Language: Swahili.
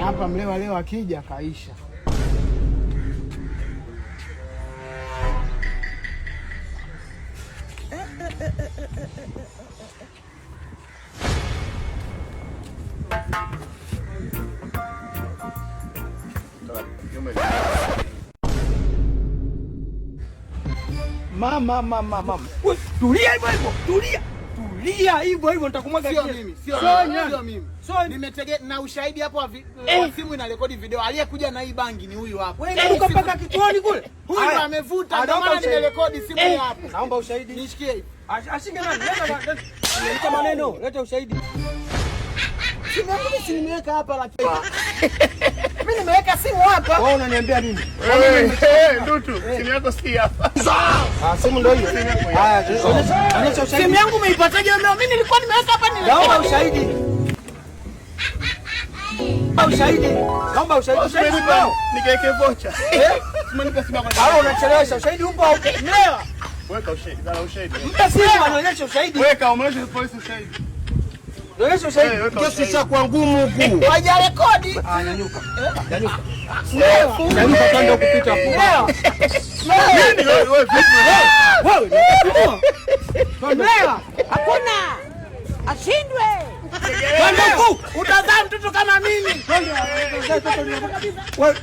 hapa mlewa leo akija kaisha. Mama. Tulia hivyo hivyo. Tulia hivyo hivyo nitakumwaga mimi. Sio mimi. Nimetegea na ushahidi hapo wa simu inarekodi video. Aliyekuja na hii bangi ni huyu hapo. Wewe unaruka paka kichwani kule. Huyu amevuta ndio maana nimerekodi simu hapo. Naomba ushahidi. Nishikie hivi. Ashike nani? Leta maneno, leta ushahidi. Simu yangu nimeweka hapa lakini. Mimi nimeweka simu hapa. Wewe unaniambia nini? Ndutu, simu yako si hapa. Simu ndio hiyo. Haya, onyesha ushahidi. Simu yangu umeipataje wewe? Mimi nilikuwa nimeweka hapa Naomba ushahidi. Naomba ushahidi. Nikaeke vocha. Simenipa simu yako. Hao unachelewesha. Ushahidi upo au? Mlewa. Weka ushahidi, dala ushahidi. Mpa simu anaonyesha ushahidi. Weka umesha polisi ushahidi. Onyesha ushahidi. Kesi ishakuwa ngumu huku. Hajarekodi. Nyanyuka. Nyanyuka kando kupita hapo. Nini wewe vipi? Mlewa. Hakuna. Ashindwe. Kando huku. Utazaa mtoto kama mimi. Wewe